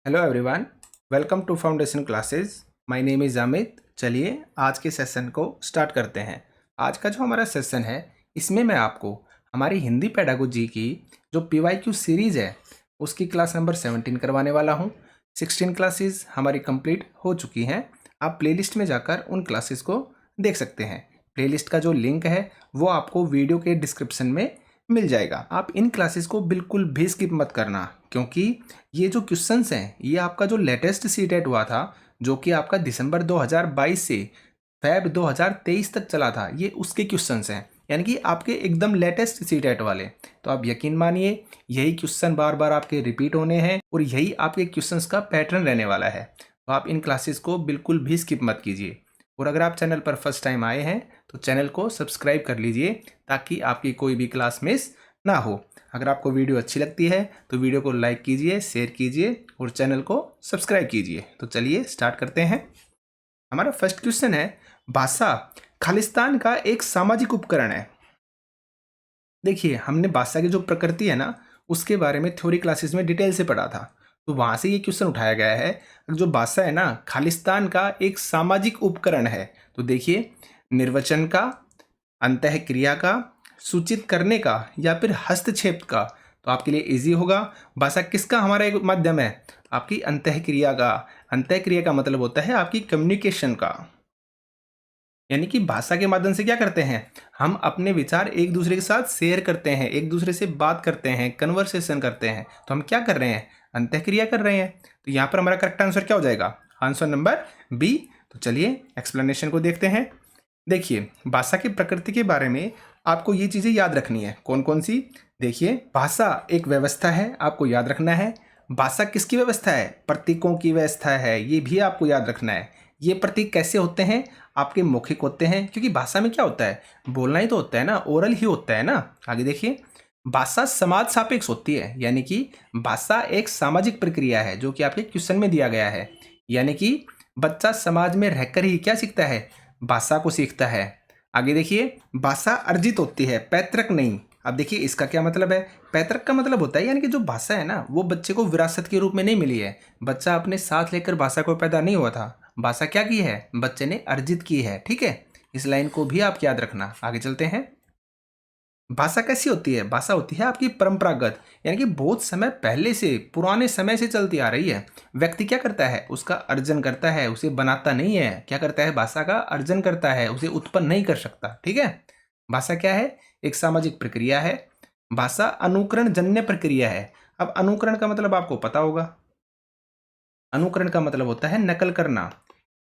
Hello everyone, welcome to foundation classes. My name is Amit. चलिए आज के सेशन को स्टार्ट करते हैं। आज का जो हमारा सेशन है इसमें मैं आपको हमारी हिंदी पेडागोजी की जो पीवाईक्यू सीरीज़ है उसकी क्लास नंबर 17 करवाने वाला हूँ। 16 क्लासेस हमारी कंप्लीट हो चुकी हैं। आप प्लेलिस्ट में जाकर उन क्लासेस को देख सकते हैं। प्लेलिस्ट का जो लिंक है वो आपको वीडियो के डिस्क्रिप्शन में मिल जाएगा। आप इन क्लासेस को बिल्कुल भी स्किप मत करना, क्योंकि ये जो क्वेश्चंस हैं ये आपका जो लेटेस्ट सीटेट हुआ था जो कि आपका दिसंबर 2022 से फेब 2023 तक चला था, ये उसके क्वेश्चंस हैं, यानी कि आपके एकदम लेटेस्ट सीटेट वाले। तो आप यकीन मानिए यही क्वेश्चन बार बार आपके रिपीट होने हैं और यही आपके क्वेश्चंस का पैटर्न रहने वाला है। तो आप इन क्लासेस को बिल्कुल भी स्किप मत कीजिए। और अगर आप चैनल पर फर्स्ट टाइम आए हैं तो चैनल को सब्सक्राइब कर लीजिए ताकि आपकी कोई भी क्लास मिस ना हो। अगर आपको वीडियो अच्छी लगती है तो वीडियो को लाइक कीजिए, शेयर कीजिए और चैनल को सब्सक्राइब कीजिए। तो चलिए स्टार्ट करते हैं। हमारा फर्स्ट क्वेश्चन है, भाषा खालिस्तान का एक सामाजिक उपकरण है। देखिए, हमने भाषा की जो प्रकृति है ना उसके बारे में थ्योरी क्लासेस में डिटेल से पढ़ा था, तो वहाँ से ये क्वेश्चन उठाया गया है। जो भाषा है ना खालिस्तान का एक सामाजिक उपकरण है। तो देखिए, निर्वचन का, अंतःक्रिया का, सूचित करने का या फिर हस्तक्षेप का। तो आपके लिए इजी होगा। भाषा किसका हमारा एक माध्यम है? आपकी अंतःक्रिया का। अंतःक्रिया का मतलब होता है आपकी कम्युनिकेशन का, यानी कि भाषा के माध्यम से क्या करते हैं, हम अपने विचार एक दूसरे के साथ शेयर करते हैं, एक दूसरे से बात करते हैं, कन्वर्सेशन करते हैं। तो हम क्या कर रहे हैं? अंतःक्रिया कर रहे हैं। तो यहाँ पर हमारा करेक्ट आंसर क्या हो जाएगा? Answer number B. तो चलिए एक्सप्लेनेशन को देखते हैं। देखिए, भाषा की प्रकृति के बारे में आपको ये चीज़ें याद रखनी है। कौन कौन सी? देखिए, भाषा एक व्यवस्था है, आपको याद रखना है। भाषा किसकी व्यवस्था है? प्रतीकों की व्यवस्था है, ये भी आपको याद रखना है। ये प्रतीक कैसे होते हैं? आपके मौखिक होते हैं, क्योंकि भाषा में क्या होता है, बोलना ही तो होता है ना, ओरल ही होता है ना। आगे देखिए, भाषा समाज सापेक्ष होती है, यानी कि भाषा एक सामाजिक प्रक्रिया है जो कि आपके क्वेश्चन में दिया गया है। यानी कि बच्चा समाज में रहकर ही क्या सीखता है? भाषा को सीखता है। आगे देखिए, भाषा अर्जित होती है, पैतृक नहीं। अब देखिए इसका क्या मतलब है? पैतृक का मतलब होता है यानी कि जो भाषा है ना वो बच्चे को विरासत के रूप में नहीं मिली है। बच्चा अपने साथ लेकर भाषा को पैदा नहीं हुआ था। भाषा क्या की है? बच्चे ने अर्जित की है। ठीक है, इस लाइन को भी आप याद रखना। आगे चलते हैं। भाषा कैसी होती है? भाषा होती है आपकी परंपरागत, यानी कि बहुत समय पहले से, पुराने समय से चलती आ रही है। व्यक्ति क्या करता है? उसका अर्जन करता है, उसे बनाता नहीं है। क्या करता है? भाषा का अर्जन करता है, उसे उत्पन्न नहीं कर सकता। ठीक है, भाषा क्या है? एक सामाजिक प्रक्रिया है। भाषा अनुकरण जन्य प्रक्रिया है। अब अनुकरण का मतलब आपको पता होगा। अनुकरण का मतलब होता है नकल करना,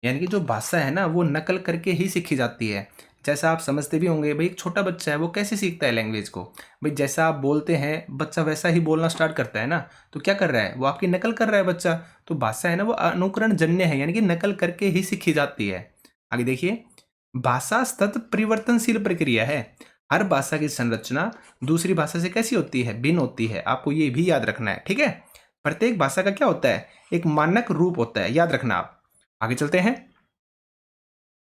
यानी कि जो भाषा है ना वो नकल करके ही सीखी जाती है। जैसा आप समझते भी होंगे भाई, एक छोटा बच्चा है वो कैसे सीखता है लैंग्वेज को? भाई जैसा आप बोलते हैं बच्चा वैसा ही बोलना स्टार्ट करता है ना। तो क्या कर रहा है? वो आपकी नकल कर रहा है बच्चा। तो भाषा है ना वो अनुकरण जन्य है, यानी कि नकल करके ही सीखी जाती है। आगे देखिए, भाषा सतत परिवर्तनशील प्रक्रिया है। हर भाषा की संरचना दूसरी भाषा से कैसी होती है? भिन्न होती है। आपको ये भी याद रखना है। ठीक है, प्रत्येक भाषा का क्या होता है? एक मानक रूप होता है, याद रखना आप। आगे चलते हैं।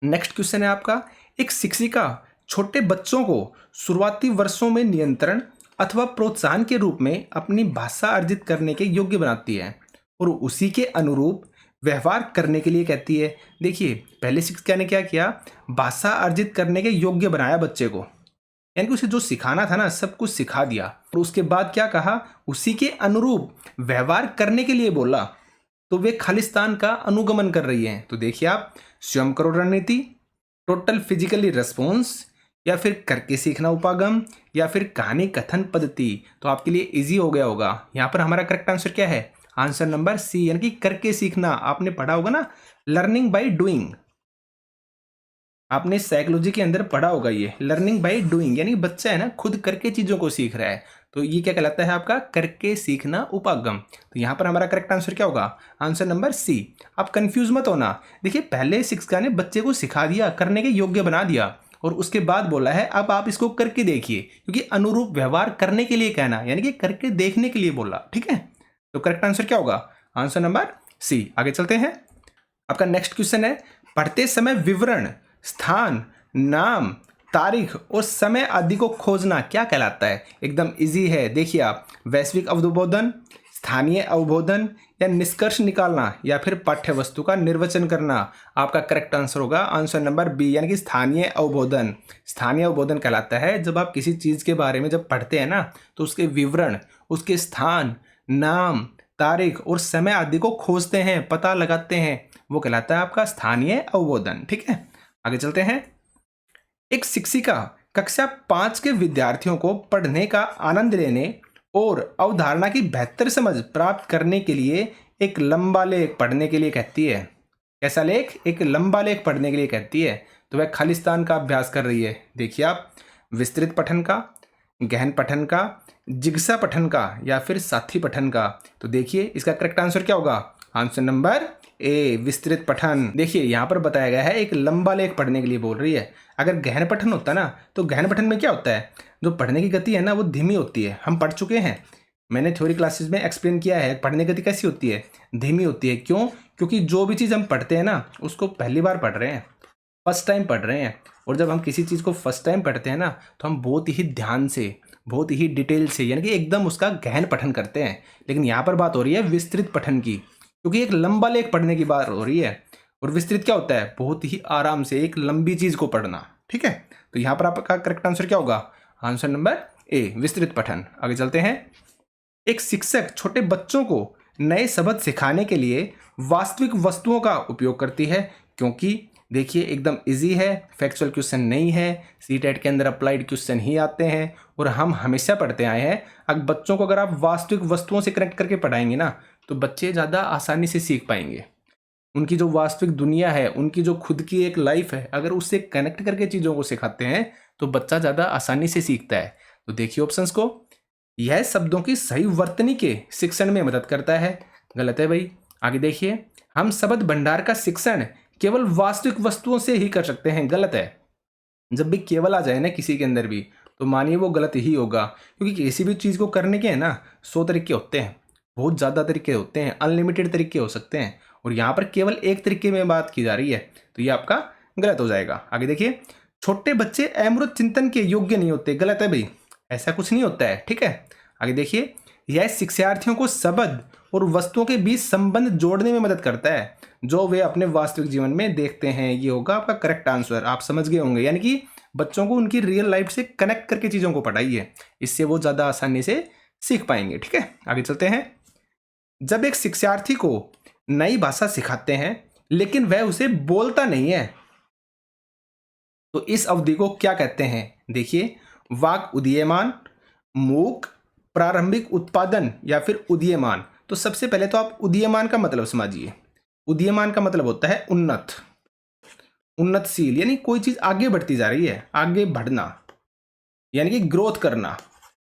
नेक्स्ट क्वेश्चन है आपका, एक शिक्षिका छोटे बच्चों को शुरुआती वर्षों में नियंत्रण अथवा प्रोत्साहन के रूप में अपनी भाषा अर्जित करने के योग्य बनाती है और उसी के अनुरूप व्यवहार करने के लिए कहती है। देखिए, पहले शिक्षिका ने क्या किया? भाषा अर्जित करने के योग्य बनाया बच्चे को, यानी कि उसे जो सिखाना था ना सब कुछ सिखा दिया। और उसके बाद क्या कहा? उसी के अनुरूप व्यवहार करने के लिए बोला। तो वे खालिस्तान का अनुगमन कर रही हैं। तो देखिए, आप स्वयं करो रणनीति, टोटल फिजिकली रेस्पॉन्स, या फिर करके सीखना उपागम, या फिर कहानी कथन पद्धति। तो आपके लिए इजी हो गया होगा। यहाँ पर हमारा करेक्ट आंसर क्या है? आंसर नंबर सी, यानी कि करके सीखना। आपने पढ़ा होगा ना, लर्निंग बाय डूइंग। आपने साइकोलॉजी के अंदर पढ़ा होगा ये लर्निंग बाय डूइंग, यानी बच्चा है ना खुद करके चीज़ों को सीख रहा है। तो ये क्या कहलाता है? आपका करके सीखना उपागम। तो यहाँ पर हमारा करेक्ट आंसर क्या होगा? Answer number C. आप कंफ्यूज मत होना। देखिए, पहले शिक्षिका ने बच्चे को सिखा दिया, करने के योग्य बना दिया, और उसके बाद बोला है अब आप इसको करके देखिए, क्योंकि अनुरूप व्यवहार करने के लिए कहना, यानी कि करके देखने के लिए बोला। ठीक है, तो करेक्ट आंसर क्या होगा? Answer number C. आगे चलते हैं। आपका नेक्स्ट क्वेश्चन है, पढ़ते समय विवरण, स्थान, नाम, तारीख और समय आदि को खोजना क्या कहलाता है? एकदम इजी है। देखिए आप, वैश्विक अवबोधन, स्थानीय अवबोधन या निष्कर्ष निकालना या फिर पाठ्य वस्तु का निर्वचन करना। आपका करेक्ट आंसर होगा आंसर नंबर बी, यानी कि स्थानीय अवबोधन। स्थानीय अवबोधन कहलाता है जब आप किसी चीज़ के बारे में जब पढ़ते हैं ना, तो उसके विवरण, उसके स्थान, नाम, तारीख और समय आदि को खोजते हैं, पता लगाते हैं, वो कहलाता है आपका स्थानीय अवबोधन। ठीक है, आगे चलते हैं। एक शिक्षिका कक्षा 5 के विद्यार्थियों को पढ़ने का आनंद लेने और अवधारणा की बेहतर समझ प्राप्त करने के लिए एक लंबा लेख पढ़ने के लिए कहती है। कैसा लेख? एक लंबा लेख पढ़ने के लिए कहती है। तो वह खालिस्तान का अभ्यास कर रही है। देखिए आप, विस्तृत पठन का, गहन पठन का, जिज्ञासा पठन का या फिर साथी पठन का। तो देखिए इसका करेक्ट आंसर क्या होगा? आंसर नंबर ए, विस्तृत पठन। देखिए यहाँ पर बताया गया है एक लंबा लेख पढ़ने के लिए बोल रही है। अगर गहन पठन होता ना, तो गहन पठन में क्या होता है, जो पढ़ने की गति है ना वो धीमी होती है। हम पढ़ चुके हैं, मैंने थ्योरी क्लासेस में एक्सप्लेन किया है, पढ़ने की गति कैसी होती है? धीमी होती है। क्यों? क्योंकि जो भी चीज़ हम पढ़ते हैं ना उसको पहली बार पढ़ रहे हैं, फर्स्ट टाइम पढ़ रहे हैं। और जब हम किसी चीज़ को फर्स्ट टाइम पढ़ते हैं ना, तो हम बहुत ही ध्यान से, बहुत ही डिटेल से, यानी कि एकदम उसका गहन पठन करते हैं। लेकिन यहाँ पर बात हो रही है विस्तृत पठन की, क्योंकि एक लंबा लेख पढ़ने की बात हो रही है। और विस्तृत क्या होता है? बहुत ही आराम से एक लंबी चीज़ को पढ़ना। ठीक है, तो यहाँ पर आपका करेक्ट आंसर क्या होगा? आंसर नंबर ए, विस्तृत पठन। आगे चलते हैं। एक शिक्षक छोटे बच्चों को नए शब्द सिखाने के लिए वास्तविक वस्तुओं का उपयोग करती है, क्योंकि देखिए एकदम इजी है, फैक्चुअल क्वेश्चन नहीं है, सीटेट के अंदर अप्लाइड क्वेश्चन ही आते हैं और हम हमेशा पढ़ते आए हैं। अगर बच्चों को अगर आप वास्तविक वस्तुओं से कनेक्ट करके पढ़ाएंगे ना, तो बच्चे ज़्यादा आसानी से सीख पाएंगे। उनकी जो वास्तविक दुनिया है, उनकी जो खुद की एक लाइफ है, अगर उससे कनेक्ट करके चीज़ों को सिखाते हैं तो बच्चा ज़्यादा आसानी से सीखता है। तो देखिए ऑप्शंस को, यह शब्दों की सही वर्तनी के शिक्षण में मदद करता है। गलत है भाई। आगे देखिए, हम शब्द भंडार का शिक्षण केवल वास्तविक वस्तुओं से ही कर सकते हैं। गलत है। जब भी केवल आ जाए ना किसी के अंदर भी, तो मानिए वो गलत ही होगा, क्योंकि किसी भी चीज़ को करने के है ना 100 तरीके होते हैं, बहुत ज़्यादा तरीके होते हैं, अनलिमिटेड तरीके हो सकते हैं, और यहाँ पर केवल एक तरीके में बात की जा रही है, तो ये आपका गलत हो जाएगा। आगे देखिए, छोटे बच्चे अमृत चिंतन के योग्य नहीं होते। गलत है भाई, ऐसा कुछ नहीं होता है। ठीक है, आगे देखिए, यह शिक्षार्थियों को शब्द और वस्तुओं के बीच संबंध जोड़ने में मदद करता है, जो वे अपने वास्तविक जीवन में देखते हैं। ये होगा आपका करेक्ट आंसर। आप समझ गए होंगे, यानी कि बच्चों को उनकी रियल लाइफ से कनेक्ट करके चीज़ों को पढ़ाइए, इससे वो ज़्यादा आसानी से सीख पाएंगे। ठीक है, आगे चलते हैं। जब एक शिक्षार्थी को नई भाषा सिखाते हैं लेकिन वह उसे बोलता नहीं है, तो इस अवधि को क्या कहते हैं? देखिए, वाक् उदीयमान, मूक, प्रारंभिक उत्पादन या फिर उदीयमान। तो सबसे पहले तो आप उदीयमान का मतलब समझिए। उदीयमान का मतलब होता है उन्नत, उन्नतशील, यानी कोई चीज आगे बढ़ती जा रही है, आगे बढ़ना यानी कि ग्रोथ करना।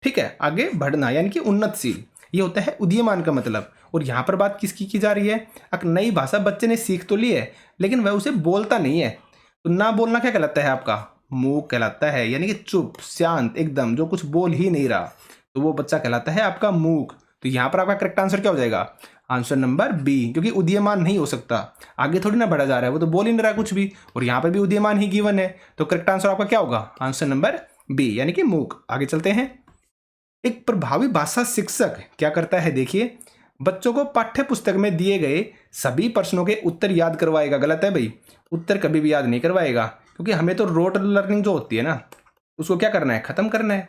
ठीक है, आगे बढ़ना यानी कि उन्नतशील, ये होता है उदीयमान का मतलब। और यहाँ पर बात किसकी की जा रही है? एक नई भाषा बच्चे ने सीख तो ली है, लेकिन वह उसे बोलता नहीं है, तो ना बोलना क्या कहलाता है आपका? मूक कहलाता है, यानी कि चुप, शांत एकदम, जो कुछ बोल ही नहीं रहा, तो वो बच्चा कहलाता है आपका मूक। तो यहाँ पर आपका करेक्ट आंसर क्या हो जाएगा? आंसर नंबर बी, क्योंकि उदीयमान नहीं हो सकता, आगे थोड़ी ना बढ़ा जा रहा है, वो तो बोल ही नहीं रहा कुछ भी, और यहाँ पर भी उदीयमान ही गिवन है, तो करेक्ट आंसर आपका क्या होगा? आंसर नंबर बी, यानी कि मूक। आगे चलते हैं। एक प्रभावी भाषा शिक्षक क्या करता है? देखिए, बच्चों को पाठ्य पुस्तक में दिए गए सभी प्रश्नों के उत्तर याद करवाएगा। गलत है भाई, उत्तर कभी भी याद नहीं करवाएगा, क्योंकि हमें तो रोट लर्निंग जो होती है ना, उसको क्या करना है? खत्म करना है।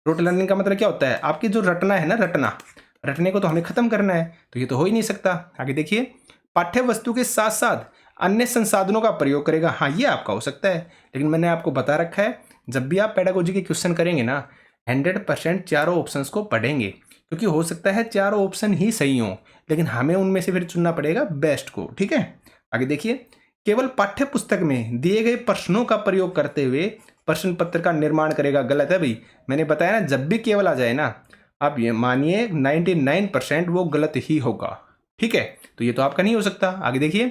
रोट लर्निंग का मतलब क्या होता है? आपकी जो रटना है ना, रटने को तो हमें खत्म करना है, तो ये तो हो ही नहीं सकता। आगे देखिए, पाठ्य वस्तु के साथ साथ अन्य संसाधनों का प्रयोग करेगा। हाँ, ये आपका हो सकता है, लेकिन मैंने आपको बता रखा है, जब भी आप पेडागोजी के क्वेश्चन करेंगे ना, 100% चारों ऑप्शंस को पढ़ेंगे, क्योंकि हो सकता है चारों ऑप्शन ही सही हों, लेकिन हमें उनमें से फिर चुनना पड़ेगा बेस्ट को। ठीक है, आगे देखिए, केवल पाठ्य पुस्तक में दिए गए प्रश्नों का प्रयोग करते हुए प्रश्न पत्र का निर्माण करेगा। गलत है भाई, मैंने बताया ना, जब भी केवल आ जाए ना, आप ये मानिए 99% वो गलत ही होगा। ठीक है, तो ये तो आपका नहीं हो सकता। आगे देखिए,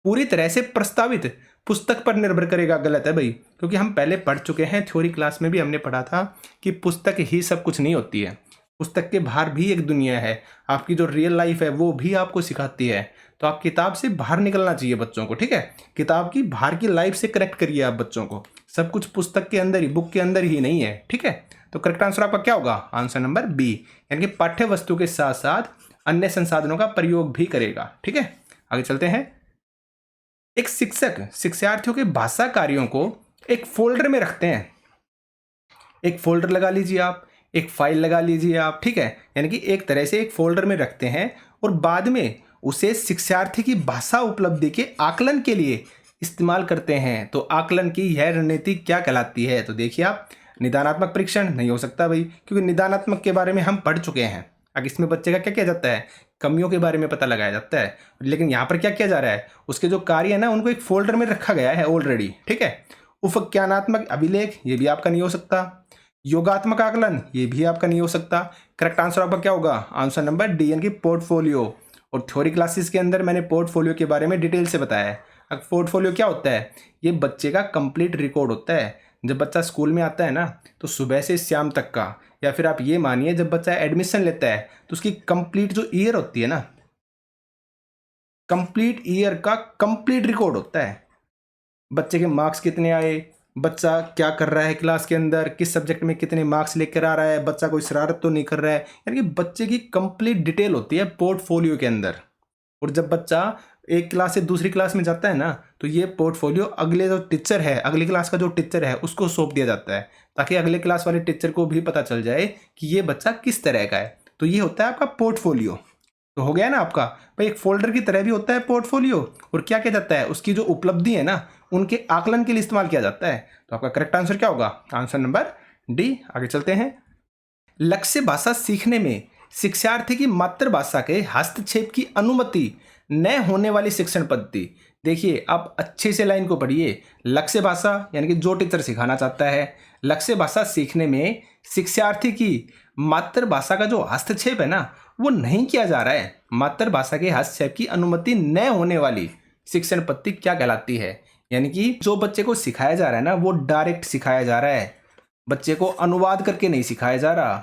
पूरी तरह से प्रस्तावित पुस्तक पर निर्भर करेगा। गलत है भाई, क्योंकि हम पहले पढ़ चुके हैं, थ्योरी क्लास में भी हमने पढ़ा था कि पुस्तक ही सब कुछ नहीं होती है, पुस्तक के बाहर भी एक दुनिया है, आपकी जो रियल लाइफ है वो भी आपको सिखाती है। तो आप किताब से बाहर निकलना चाहिए बच्चों को। ठीक है, किताब की बाहर की लाइफ से कनेक्ट करिए आप बच्चों को, सब कुछ पुस्तक के अंदर ही, बुक के अंदर ही नहीं है। ठीक है, तो करेक्ट आंसर आपका क्या होगा? आंसर नंबर बी, यानी कि पाठ्य वस्तु के साथ साथ अन्य संसाधनों का प्रयोग भी करेगा। ठीक है, आगे चलते हैं। एक शिक्षक शिक्षार्थियों के भाषा कार्यों को एक फोल्डर में रखते हैं। एक फोल्डर लगा लीजिए आप, एक फाइल लगा लीजिए आप, ठीक है, यानी कि एक तरह से एक फोल्डर में रखते हैं और बाद में उसे शिक्षार्थी की भाषा उपलब्धि के आकलन के लिए इस्तेमाल करते हैं। तो आकलन की यह रणनीति क्या कहलाती है? तो देखिए आप, निदानात्मक परीक्षण नहीं हो सकता भाई, क्योंकि निदानात्मक के बारे में हम पढ़ चुके हैं। अब इसमें बच्चे का क्या किया जाता है? कमियों के बारे में पता लगाया जाता है। लेकिन यहाँ पर क्या किया जा रहा है? उसके जो कार्य है ना, उनको एक फोल्डर में रखा गया है ऑलरेडी। ठीक है, उपख्यानात्मक अभिलेख, ये भी आपका नहीं हो सकता। योगात्मक आकलन, ये भी आपका नहीं हो सकता। करेक्ट आंसर आपका क्या होगा? आंसर नंबर डी, यानी कि पोर्टफोलियो। और थ्योरी क्लासेस के अंदर मैंने पोर्टफोलियो के बारे में डिटेल से बताया है। अब पोर्टफोलियो क्या होता है? ये बच्चे का कंप्लीट रिकॉर्ड होता है। जब बच्चा स्कूल में आता है ना, तो सुबह से शाम तक का, या फिर आप ये मानिए जब बच्चा एडमिशन लेता है तो उसकी कंप्लीट जो ईयर होती है ना, कंप्लीट ईयर का कंप्लीट रिकॉर्ड होता है। बच्चे के मार्क्स कितने आए, बच्चा क्या कर रहा है क्लास के अंदर, किस सब्जेक्ट में कितने मार्क्स लेकर आ रहा है, बच्चा कोई शरारत तो नहीं कर रहा है, यानी कि बच्चे की कंप्लीट डिटेल होती है पोर्टफोलियो के अंदर। और जब बच्चा एक क्लास से दूसरी क्लास में जाता है ना, तो ये पोर्टफोलियो अगले जो टीचर है, अगली क्लास का जो टीचर है, उसको सौंप दिया जाता है, ताकि अगले क्लास वाले टीचर को भी पता चल जाए कि ये बच्चा किस तरह का है। तो ये होता है आपका पोर्टफोलियो। तो हो गया ना आपका भाई, एक फोल्डर की तरह भी होता है पोर्टफोलियो। और क्या किया जाता है? उसकी जो उपलब्धि है ना, उनके आकलन के लिए इस्तेमाल किया जाता है। तो आपका करेक्ट आंसर क्या होगा? Answer number D. आगे चलते हैं। लक्ष्य भाषा सीखने में शिक्षार्थी की मातृभाषा के हस्तक्षेप की अनुमति न होने वाली शिक्षण पद्धति। देखिए, आप अच्छे से लाइन को पढ़िए। लक्ष्य भाषा यानी कि जो टीचर सिखाना चाहता है, लक्ष्य भाषा सीखने में शिक्षार्थी की मातृभाषा का जो हस्तक्षेप है ना, वो नहीं किया जा रहा है। मातृभाषा के हस्तक्षेप की अनुमति न होने वाली शिक्षण पद्धति क्या कहलाती है? यानी कि जो बच्चे को सिखाया जा रहा है ना, वो डायरेक्ट सिखाया जा रहा है, बच्चे को अनुवाद करके नहीं सिखाया जा रहा।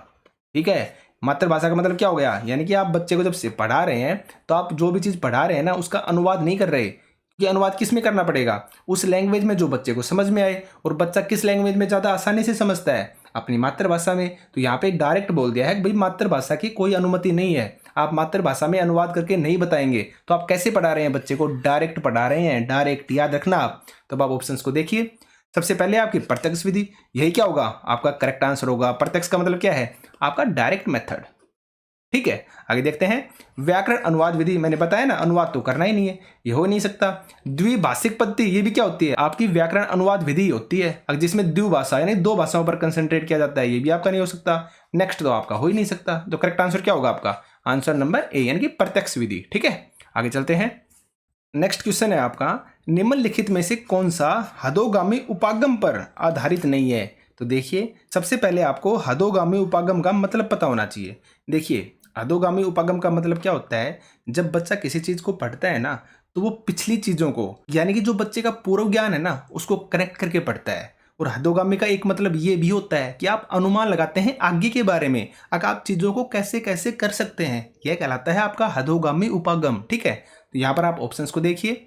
ठीक है, मातृभाषा का मतलब क्या हो गया? यानी कि आप बच्चे को जब से पढ़ा रहे हैं, तो आप जो भी चीज़ पढ़ा रहे हैं ना, उसका अनुवाद नहीं कर रहे। कि अनुवाद किस में करना पड़ेगा? उस लैंग्वेज में जो बच्चे को समझ में आए। और बच्चा किस लैंग्वेज में ज़्यादा आसानी से समझता है? अपनी मातृभाषा में। तो यहाँ पे डायरेक्ट बोल दिया है कि भाई मातृभाषा की कोई अनुमति नहीं है, आप मातृभाषा में अनुवाद करके नहीं बताएंगे। तो आप कैसे पढ़ा रहे हैं बच्चे को? डायरेक्ट पढ़ा रहे हैं, डायरेक्ट। याद रखना आप। तब आप ऑप्शंस को देखिए। सबसे पहले आपकी प्रत्यक्ष विधि, यही क्या होगा? आपका करेक्ट आंसर होगा। प्रत्यक्ष का मतलब क्या है? आपका डायरेक्ट मेथड। ठीक है, आगे देखते हैं। व्याकरण अनुवाद विधि, मैंने बताया ना, अनुवाद तो करना ही नहीं है, ये हो नहीं सकता। द्विभाषिक पद्धति, ये भी क्या होती है? आपकी व्याकरण अनुवाद विधि होती है, जिसमें द्विभाषा यानी दो भाषाओं पर कंसंट्रेट किया जाता है, ये भी आपका नहीं हो सकता। नेक्स्ट तो आपका हो ही नहीं सकता। तो करेक्ट आंसर क्या होगा आपका? आंसर नंबर ए, यानी कि प्रत्यक्ष विधि। ठीक है, आगे चलते हैं। नेक्स्ट क्वेश्चन है आपका, निम्नलिखित में से कौन सा हदोगामी उपागम पर आधारित नहीं है? तो देखिए, सबसे पहले आपको हदोगामी उपागम का मतलब पता होना चाहिए। देखिए, अधोगामी उपागम का मतलब क्या होता है? जब बच्चा किसी चीज को पढ़ता है ना, तो वो पिछली चीजों को, यानी कि जो बच्चे का पूर्व ज्ञान है ना, उसको कनेक्ट करके पढ़ता है। और हदोगामी का एक मतलब ये भी होता है कि आप अनुमान लगाते हैं आगे के बारे में, अगर आप चीजों को कैसे कैसे कर सकते हैं, यह कहलाता है आपका हदोगामी उपागम। ठीक है, तो यहाँ पर आप ऑप्शंस को देखिए।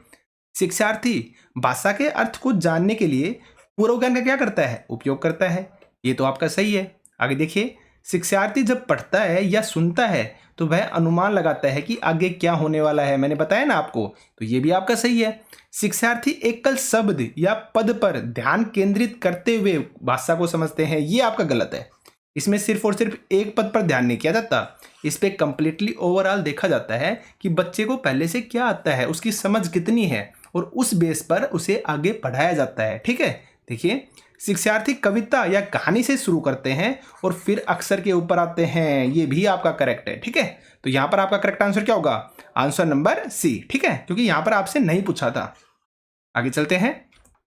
शिक्षार्थी भाषा के अर्थ को जानने के लिए पूर्व ज्ञान का क्या करता है? उपयोग करता है, ये तो आपका सही है। आगे देखिए, शिक्षार्थी जब पढ़ता है या सुनता है तो वह अनुमान लगाता है कि आगे क्या होने वाला है, मैंने बताया ना आपको, तो ये भी आपका सही है। शिक्षार्थी एकल शब्द या पद पर ध्यान केंद्रित करते हुए भाषा को समझते हैं, ये आपका गलत है। इसमें सिर्फ और सिर्फ एक पद पर ध्यान नहीं किया जाता, इस पे कंप्लीटली ओवरऑल देखा जाता है कि बच्चे को पहले से क्या आता है, उसकी समझ कितनी है, और उस बेस पर उसे आगे पढ़ाया जाता है। ठीक है, देखिए, शिक्षार्थी कविता या कहानी से शुरू करते हैं और फिर अक्षर के ऊपर आते हैं, ये भी आपका करेक्ट है। ठीक है, तो यहां पर आपका करेक्ट आंसर क्या होगा? Answer number C. ठीक है, क्योंकि यहां पर आपसे नहीं पूछा था। आगे चलते हैं।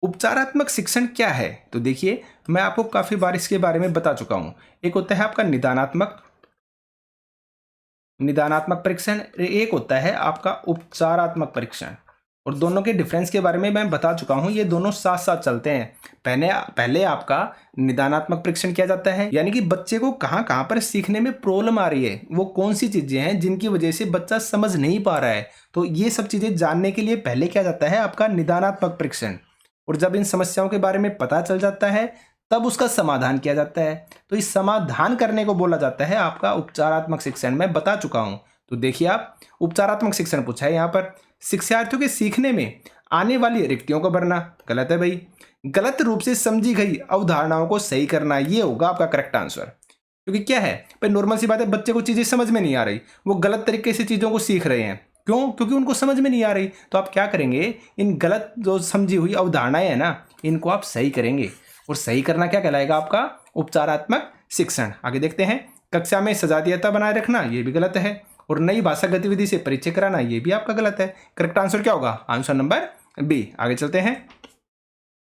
उपचारात्मक शिक्षण क्या है? तो देखिए, मैं आपको काफी बार इसके बारे में बता चुका हूं। एक होता है आपका निदानात्मक परीक्षण, एक होता है आपका उपचारात्मक परीक्षण। और दोनों के डिफरेंस के बारे में मैं बता चुका हूं, ये दोनों साथ साथ चलते हैं। पहले आपका निदानात्मक परीक्षण किया जाता है, यानी कि बच्चे को कहां कहां पर सीखने में प्रॉब्लम आ रही है, वो कौन सी चीजें हैं जिनकी वजह से बच्चा समझ नहीं पा रहा है, तो ये सब चीजें जानने के लिए पहले किया जाता है आपका निदानात्मक परीक्षण। और जब इन समस्याओं के बारे में पता चल जाता है, तब उसका समाधान किया जाता है। तो इस समाधान करने को बोला जाता है आपका उपचारात्मक शिक्षण, मैं बता चुका हूं। तो देखिए आप, उपचारात्मक शिक्षण पूछा है यहाँ पर, शिक्षार्थियों के सीखने में आने वाली रिक्तियों को भरना, गलत है भाई। गलत रूप से समझी गई अवधारणाओं को सही करना, ये होगा आपका करेक्ट आंसर। क्योंकि क्या है भाई, नॉर्मल सी बात है, बच्चे को चीजें समझ में नहीं आ रही, वो गलत तरीके से चीजों को सीख रहे हैं। क्यों? क्योंकि उनको समझ में नहीं आ रही। तो आप क्या करेंगे, इन गलत जो समझी हुई अवधारणाएं है ना, इनको आप सही करेंगे। और सही करना क्या कहलाएगा आपका, उपचारात्मक शिक्षण। आगे देखते हैं, कक्षा में सजातीयता बनाए रखना, ये भी गलत है। और नई भाषा गतिविधि से परिचय कराना, ये भी आपका गलत है। करेक्ट आंसर क्या होगा, आंसर नंबर बी। आगे चलते हैं,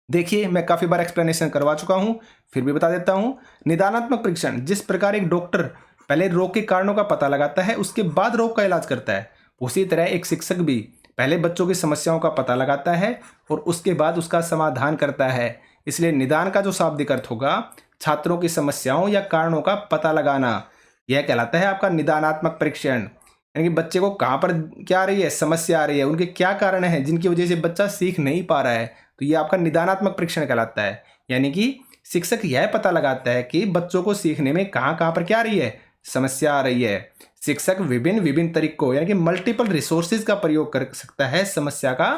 देखिए मैं काफी बार एक्सप्लेनेशन करवा चुका हूं, फिर भी बता देता हूं। निदानात्मक परीक्षण, जिस प्रकार एक डॉक्टर पहले रोग के कारणों का पता लगाता है, उसके बाद रोग का इलाज करता है, उसी तरह एक शिक्षक भी पहले बच्चों की समस्याओं का पता लगाता है और उसके बाद उसका समाधान करता है। इसलिए निदान का जो शाब्दिक अर्थ होगा, छात्रों की समस्याओं या कारणों का पता लगाना, यह कहलाता है आपका निदानात्मक परीक्षण। यानी कि बच्चे को कहाँ पर क्या आ रही है, समस्या आ रही है, उनके क्या कारण है जिनकी वजह से बच्चा सीख नहीं पा रहा है, तो ये आपका निदानात्मक परीक्षण कहलाता है। यानी कि शिक्षक यह पता लगाता है कि बच्चों को सीखने में कहाँ कहाँ पर क्या आ रही है, समस्या आ रही है। शिक्षक विभिन्न तरीकों यानी कि मल्टीपल रिसोर्सेज का प्रयोग कर सकता है समस्या का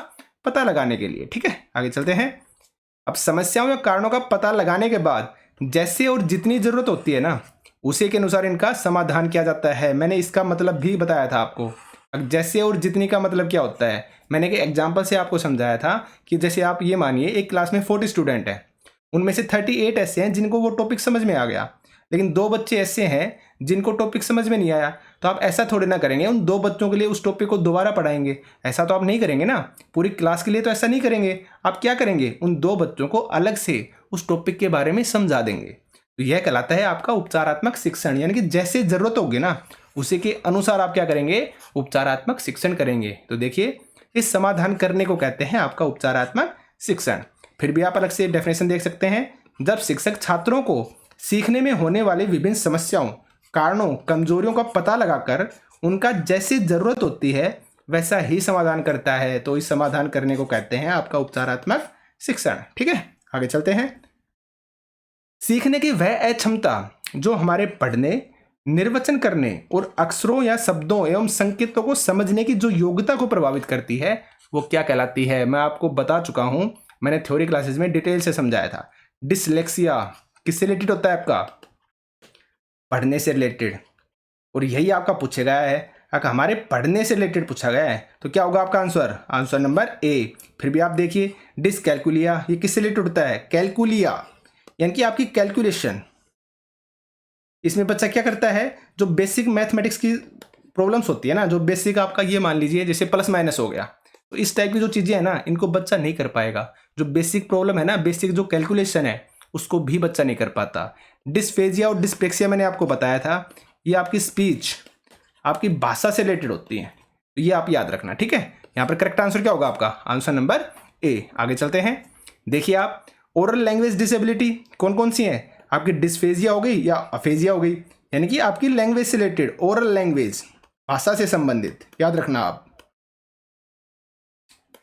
पता लगाने के लिए। ठीक है, आगे चलते हैं। अब समस्याओं या कारणों का पता लगाने के बाद जैसे और जितनी जरूरत होती है ना, उसी के अनुसार इनका समाधान किया जाता है। मैंने इसका मतलब भी बताया था आपको। अब जैसे और जितनी का मतलब क्या होता है, मैंने एक एग्जाम्पल से आपको समझाया था कि जैसे आप ये मानिए एक क्लास में 40 स्टूडेंट हैं, उनमें से 38 ऐसे हैं जिनको वो टॉपिक समझ में आ गया, लेकिन 2 बच्चे ऐसे हैं जिनको टॉपिक समझ में नहीं आया। तो आप ऐसा थोड़ी ना करेंगे उन 2 बच्चों के लिए उस टॉपिक को दोबारा पढ़ाएंगे, ऐसा तो आप नहीं करेंगे ना। पूरी क्लास के लिए तो ऐसा नहीं करेंगे। आप क्या करेंगे, उन 2 बच्चों को अलग से उस टॉपिक के बारे में समझा देंगे। तो यह कहलाता है आपका उपचारात्मक शिक्षण। यानी कि जैसे जरूरत होगी ना, उसी के अनुसार आप क्या करेंगे, उपचारात्मक शिक्षण करेंगे। तो देखिए, इस समाधान करने को कहते हैं आपका उपचारात्मक शिक्षण। फिर भी आप अलग से डेफिनेशन देख सकते हैं, जब शिक्षक छात्रों को सीखने में होने वाली विभिन्न समस्याओं, कारणों, कमजोरियों का पता लगाकर उनका जैसी जरूरत होती है वैसा ही समाधान करता है, तो इस समाधान करने को कहते हैं आपका उपचारात्मक शिक्षण। ठीक है, आगे चलते हैं। सीखने की वह अक्षमता जो हमारे पढ़ने, निर्वचन करने और अक्षरों या शब्दों एवं संकेतों को समझने की जो योग्यता को प्रभावित करती है, वो क्या कहलाती है। मैं आपको बता चुका हूं, मैंने थ्योरी क्लासेस में डिटेल से समझाया था। डिसलेक्सिया किससे रिलेटेड होता है आपका, पढ़ने से रिलेटेड। और यही आपका पूछा गया है, अगर हमारे पढ़ने से रिलेटेड पूछा गया है तो क्या होगा आपका आंसर, आंसर नंबर ए। फिर भी आप देखिए, डिसकैलकुलिया, ये किससे रिलेटेड होता है, कैलकुलिया, यानी कि आपकी कैलकुलेशन। इसमें बच्चा क्या करता है, जो बेसिक मैथमेटिक्स की प्रॉब्लम्स होती है ना, जो बेसिक आपका ये मान लीजिए जैसे प्लस माइनस हो गया, तो इस टाइप की जो चीजें हैं ना, इनको बच्चा नहीं कर पाएगा। जो बेसिक प्रॉब्लम है ना, बेसिक जो कैलकुलेशन है, उसको भी बच्चा नहीं कर पाता। डिस्फेजिया और डिस्पेक्सिया मैंने आपको बताया था, ये आपकी स्पीच, आपकी भाषा से रिलेटेड होती है, तो ये आप याद रखना। ठीक है, यहाँ पर करेक्ट आंसर क्या होगा आपका, आंसर नंबर ए। आगे चलते हैं, देखिए आप, ओरल लैंग्वेज डिसेबिलिटी कौन कौन सी है आपकी, डिस्फेजिया हो गई या अफेजिया हो गई, यानी कि आपकी लैंग्वेज से रिलेटेड, ओरल लैंग्वेज, भाषा से संबंधित, याद रखना आप।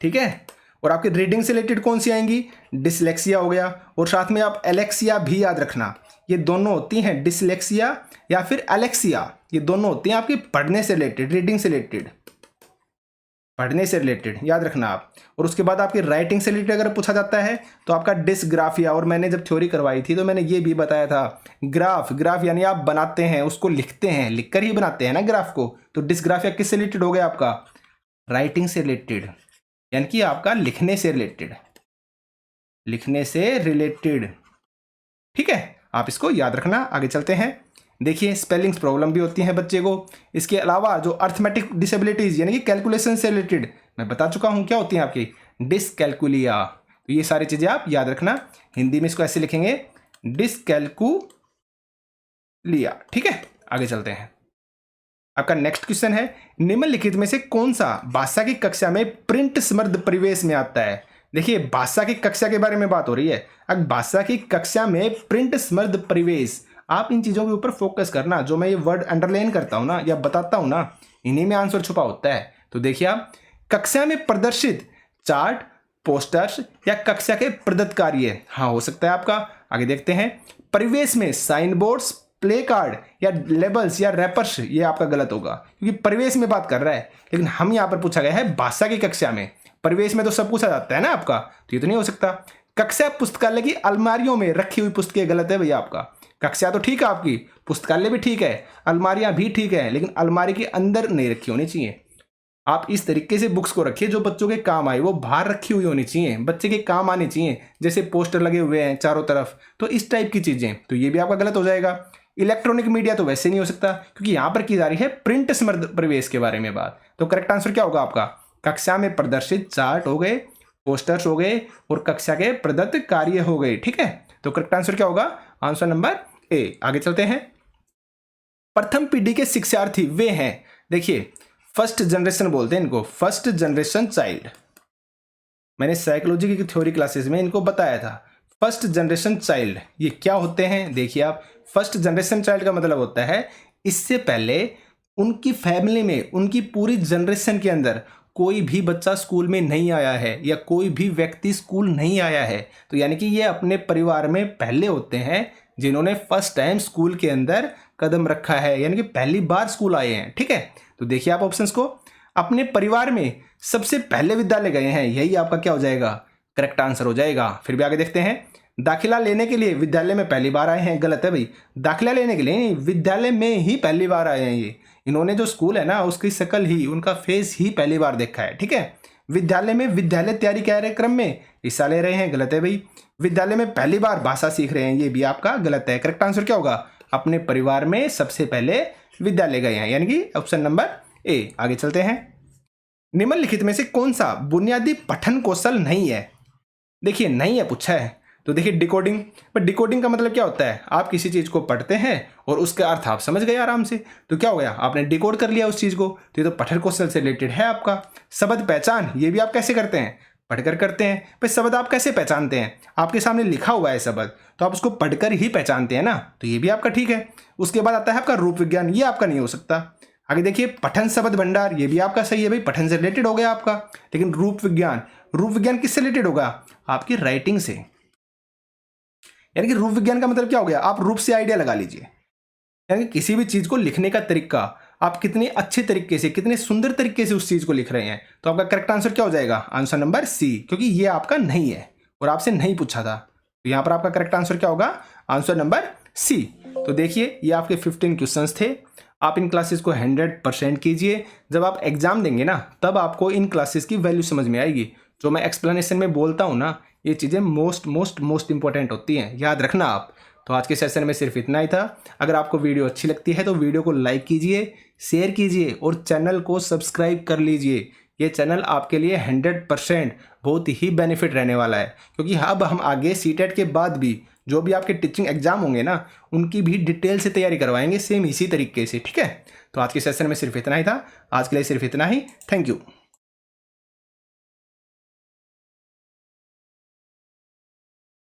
ठीक है, और आपकी रीडिंग से रिलेटेड कौन सी आएंगी, डिसलेक्सिया हो गया, और साथ में आप एलेक्सिया भी याद रखना। ये दोनों होती हैं, डिसलेक्सिया या फिर एलेक्सिया, ये दोनों होती हैं आपकी पढ़ने से रिलेटेड, रीडिंग से रिलेटेड, पढ़ने से रिलेटेड, याद रखना आप। और उसके बाद आपकी राइटिंग से रिलेटेड अगर पूछा जाता है तो आपका डिसग्राफिया, और मैंने जब थ्योरी करवाई थी तो मैंने ये भी बताया था, ग्राफ यानी आप बनाते हैं, उसको लिखते हैं, लिखकर ही बनाते हैं ना ग्राफ को। तो डिसग्राफिया किससे रिलेटेड हो गया आपका, राइटिंग से रिलेटेड, यानी कि आपका लिखने से रिलेटेड, लिखने से रिलेटेड। ठीक है, आप इसको याद रखना। आगे चलते हैं, देखिए स्पेलिंग्स प्रॉब्लम भी होती है बच्चे को। इसके अलावा जो अर्थमेटिक डिसेबिलिटीज यानी कि कैलकुलेशन से रिलेटेड मैं बता चुका हूं क्या होती हैं आपकी, डिसकैलकुलिया। तो ये सारी चीजें आप याद रखना। हिंदी में इसको ऐसे लिखेंगे, डिसकैलकुलिया। ठीक है, आगे चलते हैं। आपका नेक्स्ट क्वेश्चन है, निम्नलिखित में से कौन सा भाषा की कक्षा में प्रिंट समृद्ध परिवेश में आता है। देखिए, भाषा की कक्षा के बारे में बात हो रही है। अब भाषा की कक्षा में प्रिंट समृद्ध परिवेश, आप इन चीजों के ऊपर फोकस करना। जो मैं ये वर्ड अंडरलाइन करता हूं ना या बताता हूं ना, इन्हीं में आंसर छुपा होता है। तो देखिए आप, कक्षा में प्रदर्शित चार्ट, पोस्टर्स या कक्षा के प्रदत्त कार्य, हाँ हो सकता है आपका। आगे देखते हैं, परिवेश में साइन बोर्ड्स, प्ले कार्ड या लेबल्स या रैपर्स, ये आपका गलत होगा क्योंकि परिवेश में बात कर रहा है, लेकिन हम यहाँ पर पूछा गया है भाषा की कक्षा में। परिवेश में तो सब कुछ आ जाता है ना आपका, तो ये तो नहीं हो सकता। कक्षा पुस्तकालय की अलमारियों में रखी हुई पुस्तकें गलत है भैया आपका। कक्षा तो ठीक है आपकी, पुस्तकालय भी ठीक है, अलमारियां भी ठीक है, लेकिन अलमारी के अंदर नहीं रखी होनी चाहिए। आप इस तरीके से बुक्स को रखिए जो बच्चों के काम आए, वो बाहर रखी हुई होनी चाहिए, बच्चे के काम आनी चाहिए, जैसे पोस्टर लगे हुए हैं चारों तरफ, तो इस टाइप की चीजें, तो ये भी आपका गलत हो जाएगा। इलेक्ट्रॉनिक मीडिया तो वैसे नहीं हो सकता क्योंकि यहां पर की जा रही है प्रिंट समर्थ परिवेश के बारे में बात। तो करेक्ट आंसर क्या होगा आपका? कक्षा में प्रदर्शित चार्ट हो गए, पोस्टर्स हो गए और कक्षा के प्रदत्त कार्य हो गए। ठीक है, तो करेक्ट आंसर क्या होगा? Answer number A. आगे चलते हैं। प्रथम पीढ़ी के शिक्षार्थी वे हैं, देखिए फर्स्ट जनरेशन बोलते हैं इनको, फर्स्ट जनरेशन चाइल्ड। मैंने साइकोलॉजी की थ्योरी क्लासेस में इनको बताया था। फर्स्ट जनरेशन चाइल्ड ये क्या होते हैं? देखिए आप, फर्स्ट जनरेशन चाइल्ड का मतलब होता है इससे पहले उनकी फैमिली में, उनकी पूरी जनरेशन के अंदर कोई भी बच्चा स्कूल में नहीं आया है या कोई भी व्यक्ति स्कूल नहीं आया है। तो यानी कि ये अपने परिवार में पहले होते हैं जिन्होंने फर्स्ट टाइम स्कूल के अंदर कदम रखा है, यानी कि पहली बार स्कूल आए हैं। ठीक है, तो देखिए आप ऑप्शंस को, अपने परिवार में सबसे पहले विद्यालय गए हैं, यही आपका क्या हो जाएगा? करेक्ट आंसर हो जाएगा। फिर भी आगे देखते हैं। दाखिला लेने के लिए विद्यालय में पहली बार आए हैं, गलत है भाई। दाखिला लेने के लिए विद्यालय में ही पहली बार आए हैं ये, इन्होंने जो स्कूल है ना उसकी शक्ल ही, उनका फेस ही पहली बार देखा है। ठीक है, विद्यालय में विद्यालय तैयारी कार्यक्रम में हिस्सा ले रहे हैं, गलत है भाई। विद्यालय में पहली बार भाषा सीख रहे हैं, ये भी आपका गलत है। करेक्ट आंसर क्या होगा? अपने परिवार में सबसे पहले विद्यालय गए हैं, यानी कि ऑप्शन नंबर ए। आगे चलते हैं। निम्नलिखित में से कौन सा बुनियादी पठन कौशल नहीं है? देखिए नहीं है पूछा है, तो देखिए डिकोडिंग। पर डिकोडिंग का मतलब क्या होता है? आप किसी चीज को पढ़ते हैं और उसका अर्थ आप समझ गए आराम से, तो क्या हो गया? आपने डिकोड कर लिया उस चीज को, तो ये तो पठन कौशल से रिलेटेड है आपका। शब्द पहचान, ये भी आप कैसे करते हैं? पढ़कर करते हैं। पर शब्द आप कैसे पहचानते हैं? आपके सामने लिखा हुआ है शब्द, तो आप उसको पढ़कर ही पहचानते हैं ना, तो ये भी आपका ठीक है। उसके बाद आता है आपका रूप विज्ञान, ये आपका नहीं हो सकता। आगे देखिए पठन शब्द भंडार, ये भी आपका सही है भाई, पठन से रिलेटेड हो गया आपका। लेकिन रूप विज्ञान किससे रिलेटेड होगा? आपकी राइटिंग से, यानी कि रूप विज्ञान का मतलब क्या हो गया? आप रूप से आइडिया लगा लीजिए, यानी कि किसी भी चीज को लिखने का तरीका, आप कितने अच्छे तरीके से, कितने सुंदर तरीके से उस चीज को लिख रहे हैं। तो आपका करेक्ट आंसर क्या हो जाएगा? आंसर नंबर सी, क्योंकि ये आपका नहीं है और आपसे नहीं पूछा था, तो यहां पर आपका करेक्ट आंसर क्या होगा? Answer number C. तो देखिए ये आपके 15 क्वेश्चंस थे। आप इन क्लासेस को 100% कीजिए। जब आप एग्जाम देंगे ना, तब आपको इन क्लासेस की वैल्यू समझ में आएगी। जो मैं एक्सप्लेनेशन में बोलता हूँ ना, ये चीज़ें मोस्ट इंपॉर्टेंट होती हैं, याद रखना आप। तो आज के सेशन में सिर्फ इतना ही था। अगर आपको वीडियो अच्छी लगती है तो वीडियो को लाइक कीजिए, शेयर कीजिए और चैनल को सब्सक्राइब कर लीजिए। ये चैनल आपके लिए 100% बहुत ही बेनिफिट रहने वाला है, क्योंकि अब हम आगे सीटेट के बाद भी जो भी आपके टीचिंग एग्जाम होंगे ना, उनकी भी डिटेल से तैयारी करवाएंगे, सेम इसी तरीके से। ठीक है, तो आज के सेशन में सिर्फ इतना ही था। आज के लिए सिर्फ इतना ही। Thank you.